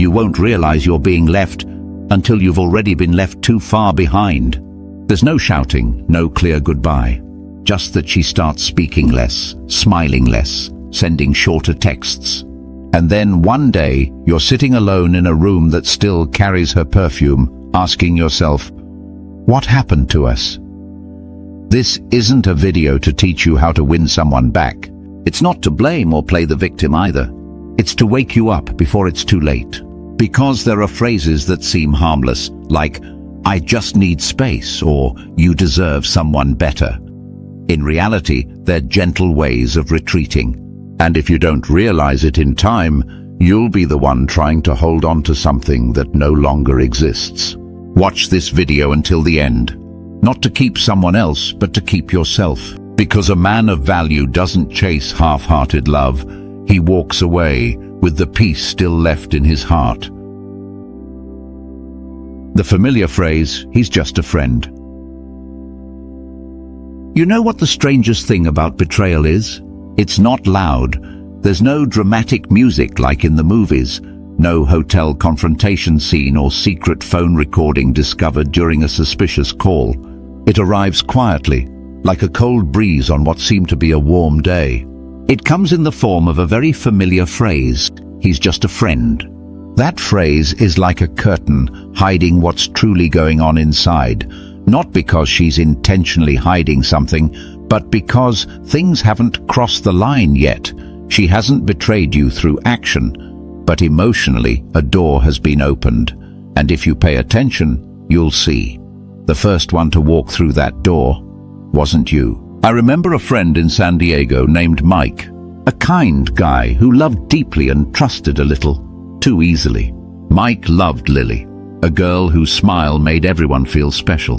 You won't realize you're being left until you've already been left too far behind. There's no shouting, no clear goodbye. Just that she starts speaking less, smiling less, sending shorter texts. And then one day, you're sitting alone in a room that still carries her perfume, asking yourself, what happened to us? This isn't a video to teach you how to win someone back. It's not to blame or play the victim either. It's to wake you up before it's too late. Because there are phrases that seem harmless, like, I just need space, or you deserve someone better. In reality, they're gentle ways of retreating. And if you don't realize it in time, you'll be the one trying to hold on to something that no longer exists. Watch this video until the end. Not to keep someone else, but to keep yourself. Because a man of value doesn't chase half-hearted love. He walks away with the peace still left in his heart. The familiar phrase, he's just a friend. You know what the strangest thing about betrayal is? It's not loud. There's no dramatic music like in the movies. No hotel confrontation scene or secret phone recording discovered during a suspicious call. It arrives quietly, like a cold breeze on what seemed to be a warm day. It comes in the form of a very familiar phrase, he's just a friend. That phrase is like a curtain, hiding what's truly going on inside. Not because she's intentionally hiding something, but because things haven't crossed the line yet. She hasn't betrayed you through action, but emotionally a door has been opened. And if you pay attention, you'll see. The first one to walk through that door wasn't you. I remember a friend in San Diego named Mike, a kind guy who loved deeply and trusted a little too easily. Mike loved Lily, a girl whose smile made everyone feel special.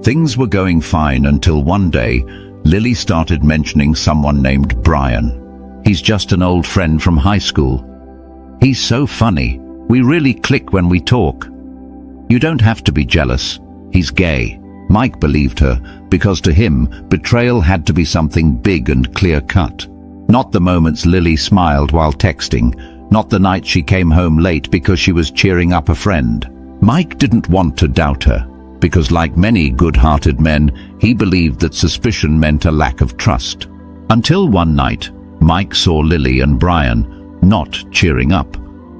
Things were going fine until one day, Lily started mentioning someone named Brian. He's just an old friend from high school. He's so funny. We really click when we talk. You don't have to be jealous. He's gay. Mike believed her, because to him, betrayal had to be something big and clear-cut. Not the moments Lily smiled while texting, not the night she came home late because she was cheering up a friend. Mike didn't want to doubt her, because like many good-hearted men, he believed that suspicion meant a lack of trust. Until one night, Mike saw Lily and Brian not cheering up,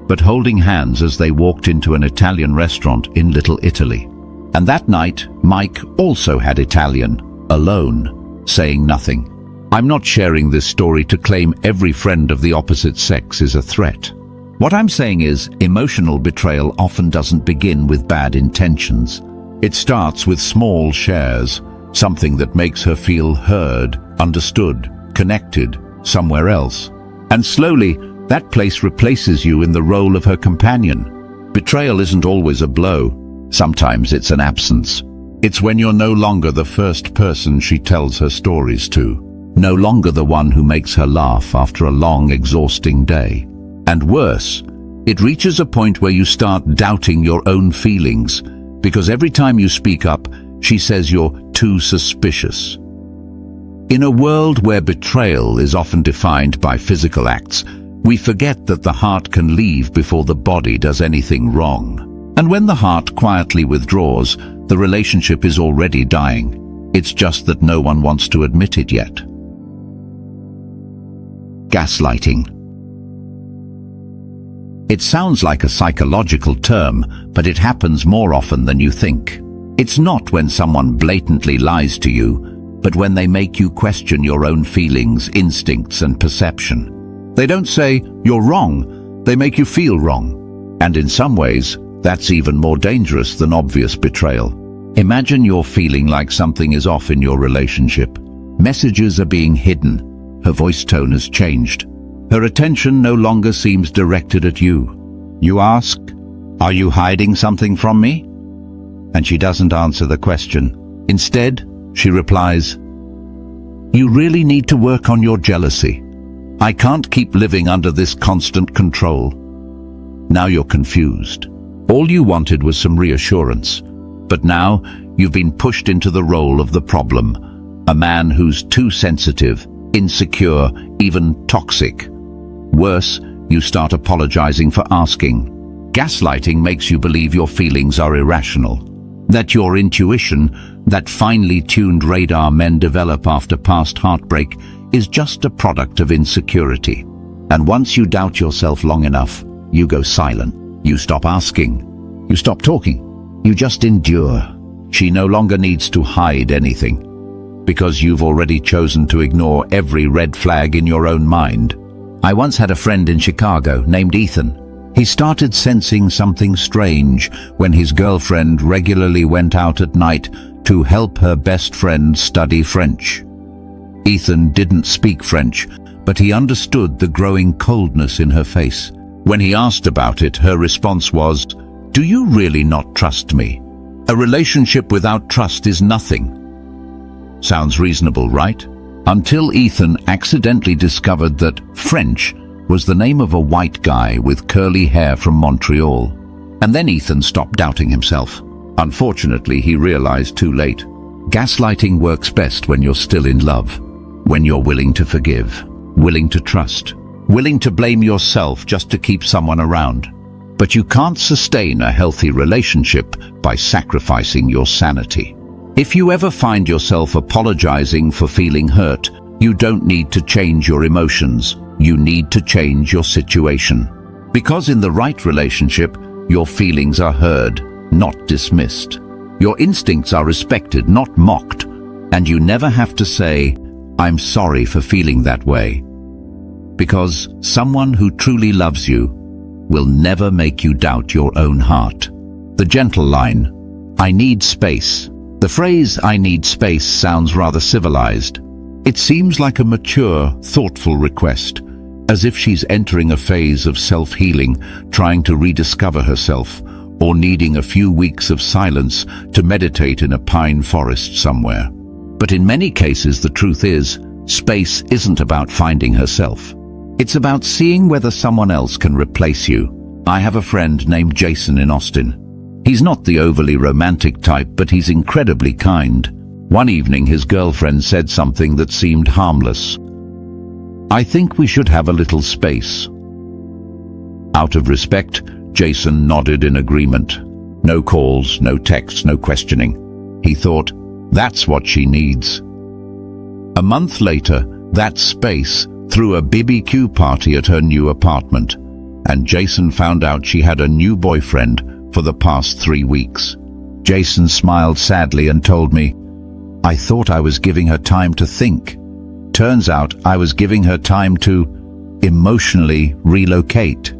but holding hands as they walked into an Italian restaurant in Little Italy. And that night, Mike also had Italian, alone, saying nothing. I'm not sharing this story to claim every friend of the opposite sex is a threat. What I'm saying is, emotional betrayal often doesn't begin with bad intentions. It starts with small shares, something that makes her feel heard, understood, connected, somewhere else. And slowly, that place replaces you in the role of her companion. Betrayal isn't always a blow. Sometimes it's an absence. It's when you're no longer the first person she tells her stories to. No longer the one who makes her laugh after a long, exhausting day. And worse, it reaches a point where you start doubting your own feelings, because every time you speak up, she says you're too suspicious. In a world where betrayal is often defined by physical acts, we forget that the heart can leave before the body does anything wrong. And when the heart quietly withdraws, the relationship is already dying. It's just that no one wants to admit it yet. Gaslighting. It sounds like a psychological term, but it happens more often than you think. It's not when someone blatantly lies to you, but when they make you question your own feelings, instincts, and perception. They don't say, "You're wrong," they make you feel wrong. And in some ways, that's even more dangerous than obvious betrayal. Imagine you're feeling like something is off in your relationship. Messages are being hidden. Her voice tone has changed. Her attention no longer seems directed at you. You ask, "Are you hiding something from me?" And she doesn't answer the question. Instead, she replies, "You really need to work on your jealousy. I can't keep living under this constant control." Now you're confused. All you wanted was some reassurance, but now you've been pushed into the role of the problem, a man who's too sensitive, insecure, even toxic. Worse, you start apologizing for asking. Gaslighting makes you believe your feelings are irrational, that your intuition, that finely tuned radar men develop after past heartbreak, is just a product of insecurity. And once you doubt yourself long enough, you go silent. You stop asking. You stop talking. You just endure. She no longer needs to hide anything, because you've already chosen to ignore every red flag in your own mind. I once had a friend in Chicago named Ethan. He started sensing something strange when his girlfriend regularly went out at night to help her best friend study French. Ethan didn't speak French, but he understood the growing coldness in her face. When he asked about it, her response was, "Do you really not trust me? A relationship without trust is nothing." Sounds reasonable, right? Until Ethan accidentally discovered that French was the name of a white guy with curly hair from Montreal. And then Ethan stopped doubting himself. Unfortunately, he realized too late. Gaslighting works best when you're still in love, when you're willing to forgive, willing to trust, willing to blame yourself just to keep someone around. But you can't sustain a healthy relationship by sacrificing your sanity. If you ever find yourself apologizing for feeling hurt, you don't need to change your emotions. You need to change your situation. Because in the right relationship, your feelings are heard, not dismissed. Your instincts are respected, not mocked. And you never have to say, "I'm sorry for feeling that way." Because someone who truly loves you will never make you doubt your own heart. The gentle line, "I need space." The phrase "I need space" sounds rather civilized. It seems like a mature, thoughtful request, as if she's entering a phase of self-healing, trying to rediscover herself, or needing a few weeks of silence to meditate in a pine forest somewhere. But in many cases, the truth is, space isn't about finding herself. It's about seeing whether someone else can replace you. I have a friend named Jason in Austin. He's not the overly romantic type, but he's incredibly kind. One evening, his girlfriend said something that seemed harmless. "I think we should have a little space." Out of respect, Jason nodded in agreement. No calls, no texts, no questioning. He thought, that's what she needs. A month later, that space threw a BBQ party at her new apartment, and Jason found out she had a new boyfriend for the past 3 weeks. Jason smiled sadly and told me, "I thought I was giving her time to think. Turns out I was giving her time to emotionally relocate."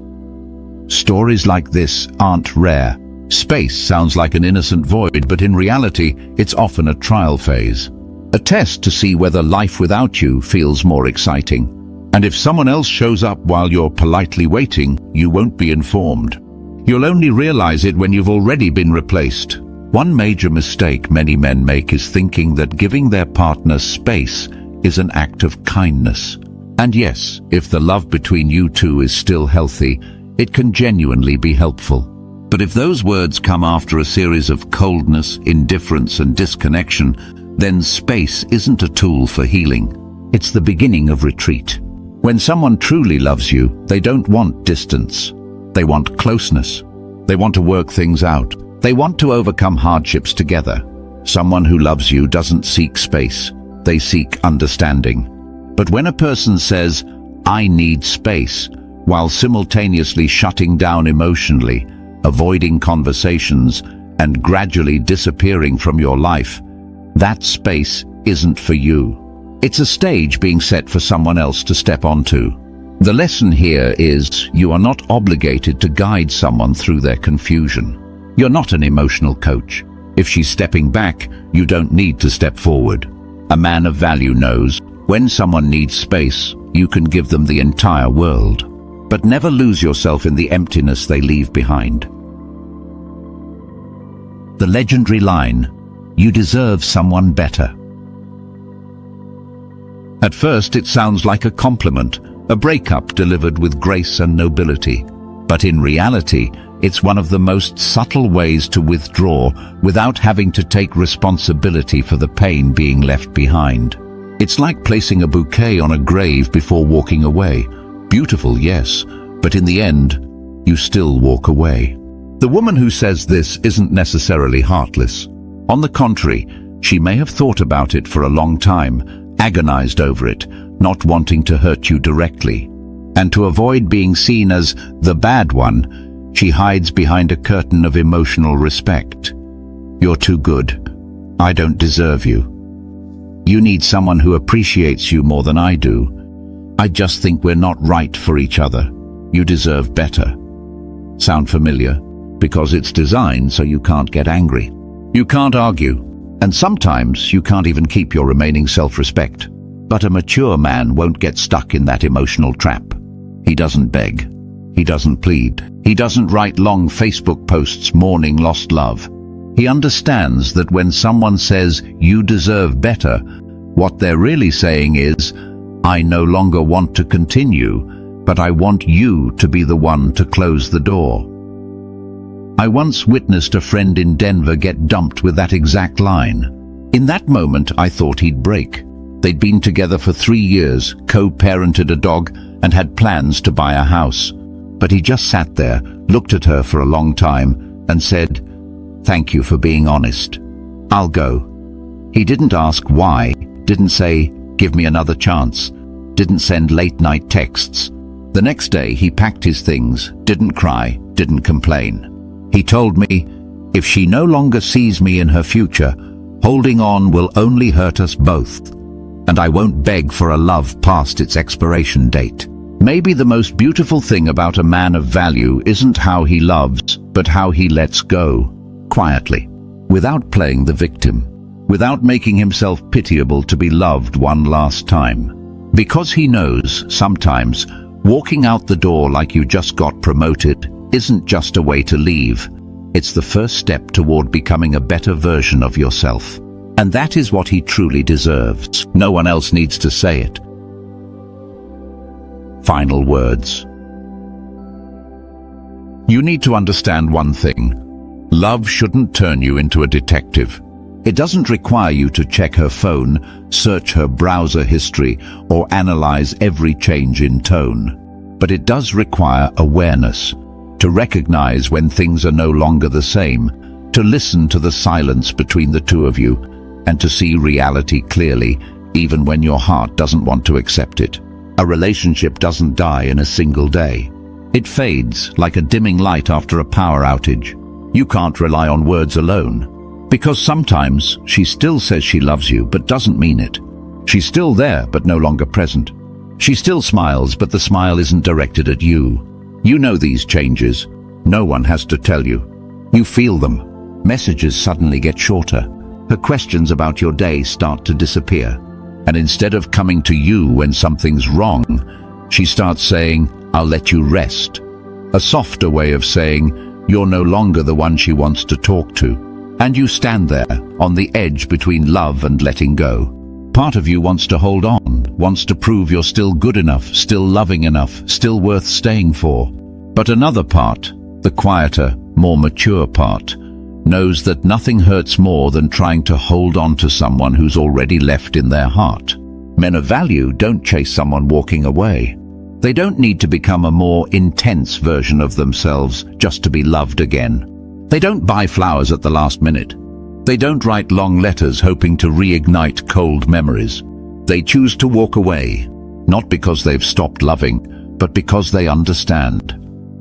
Stories like this aren't rare. Space sounds like an innocent void, but in reality, it's often a trial phase. A test to see whether life without you feels more exciting. And if someone else shows up while you're politely waiting, you won't be informed. You'll only realize it when you've already been replaced. One major mistake many men make is thinking that giving their partner space is an act of kindness. And yes, if the love between you two is still healthy, it can genuinely be helpful. But if those words come after a series of coldness, indifference, and disconnection, then space isn't a tool for healing. It's the beginning of retreat. When someone truly loves you, they don't want distance. They want closeness. They want to work things out. They want to overcome hardships together. Someone who loves you doesn't seek space. They seek understanding. But when a person says, "I need space," while simultaneously shutting down emotionally, avoiding conversations, and gradually disappearing from your life, that space isn't for you. It's a stage being set for someone else to step onto. The lesson here is you are not obligated to guide someone through their confusion. You're not an emotional coach. If she's stepping back, you don't need to step forward. A man of value knows when someone needs space, you can give them the entire world. But never lose yourself in the emptiness they leave behind. The legendary line, "You deserve someone better." At first, it sounds like a compliment, a breakup delivered with grace and nobility. But in reality, it's one of the most subtle ways to withdraw without having to take responsibility for the pain being left behind. It's like placing a bouquet on a grave before walking away. Beautiful, yes, but in the end, you still walk away. The woman who says this isn't necessarily heartless. On the contrary, she may have thought about it for a long time, agonized over it, not wanting to hurt you directly. And to avoid being seen as the bad one, she hides behind a curtain of emotional respect. You're too good. I don't deserve you. You need someone who appreciates you more than I do. I just think we're not right for each other. You deserve better. Sound familiar? Because it's designed so you can't get angry. You can't argue. And sometimes you can't even keep your remaining self-respect. But a mature man won't get stuck in that emotional trap. He doesn't beg. He doesn't plead. He doesn't write long Facebook posts mourning lost love. He understands that when someone says, "You deserve better," what they're really saying is, "I no longer want to continue, but I want you to be the one to close the door." I once witnessed a friend in Denver get dumped with that exact line. In that moment, I thought he'd break. They'd been together for 3 years, co-parented a dog, and had plans to buy a house. But he just sat there, looked at her for a long time, and said, "Thank you for being honest. I'll go." He didn't ask why, didn't say, "Give me another chance," didn't send late-night texts. The next day, he packed his things, didn't cry, didn't complain. He told me, "If she no longer sees me in her future, holding on will only hurt us both. And I won't beg for a love past its expiration date." Maybe the most beautiful thing about a man of value isn't how he loves, but how he lets go, quietly, without playing the victim, without making himself pitiable to be loved one last time. Because he knows, sometimes, walking out the door like you just got promoted isn't just a way to leave. It's the first step toward becoming a better version of yourself. And that is what he truly deserves. No one else needs to say it. Final words. You need to understand one thing. Love shouldn't turn you into a detective. It doesn't require you to check her phone, search her browser history, or analyze every change in tone. But it does require awareness, to recognize when things are no longer the same, to listen to the silence between the two of you, and to see reality clearly, even when your heart doesn't want to accept it. A relationship doesn't die in a single day. It fades like a dimming light after a power outage. You can't rely on words alone, because sometimes she still says she loves you but doesn't mean it. She's still there but no longer present. She still smiles, but the smile isn't directed at you. You know these changes. No one has to tell you. You feel them. Messages suddenly get shorter. Her questions about your day start to disappear. And instead of coming to you when something's wrong, she starts saying, "I'll let you rest." A softer way of saying, you're no longer the one she wants to talk to. And you stand there, on the edge between love and letting go. Part of you wants to hold on, wants to prove you're still good enough, still loving enough, still worth staying for. But another part, the quieter, more mature part, knows that nothing hurts more than trying to hold on to someone who's already left in their heart. Men of value don't chase someone walking away. They don't need to become a more intense version of themselves just to be loved again. They don't buy flowers at the last minute. They don't write long letters hoping to reignite cold memories. They choose to walk away, not because they've stopped loving, but because they understand.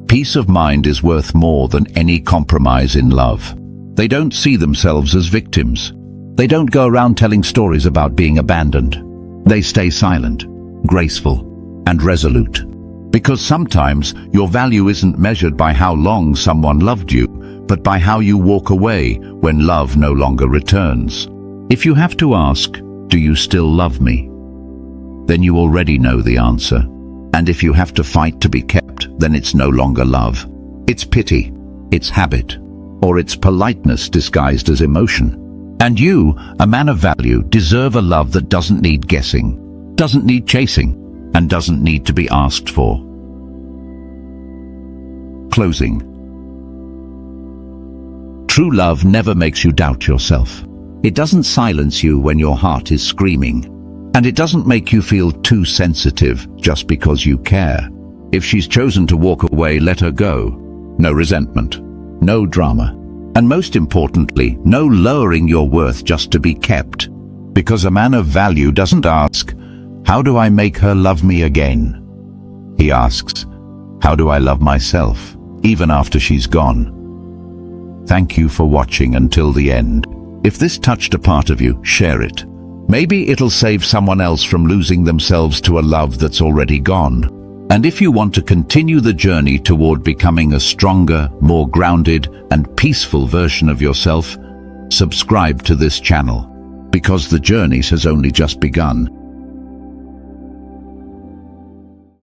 Peace of mind is worth more than any compromise in love. They don't see themselves as victims. They don't go around telling stories about being abandoned. They stay silent, graceful, and resolute. Because sometimes your value isn't measured by how long someone loved you, but by how you walk away when love no longer returns. If you have to ask, "Do you still love me?" then you already know the answer. And if you have to fight to be kept, then it's no longer love. It's pity, it's habit, or it's politeness disguised as emotion. And you, a man of value, deserve a love that doesn't need guessing, doesn't need chasing, and doesn't need to be asked for. Closing. True love never makes you doubt yourself. It doesn't silence you when your heart is screaming. And it doesn't make you feel too sensitive just because you care. If she's chosen to walk away, let her go. No resentment, no drama, and most importantly, no lowering your worth just to be kept. Because a man of value doesn't ask, "How do I make her love me again?" He asks, "How do I love myself, even after she's gone?" Thank you for watching until the end. If this touched a part of you, share it. Maybe it'll save someone else from losing themselves to a love that's already gone. And if you want to continue the journey toward becoming a stronger, more grounded, and peaceful version of yourself, subscribe to this channel, because the journey has only just begun.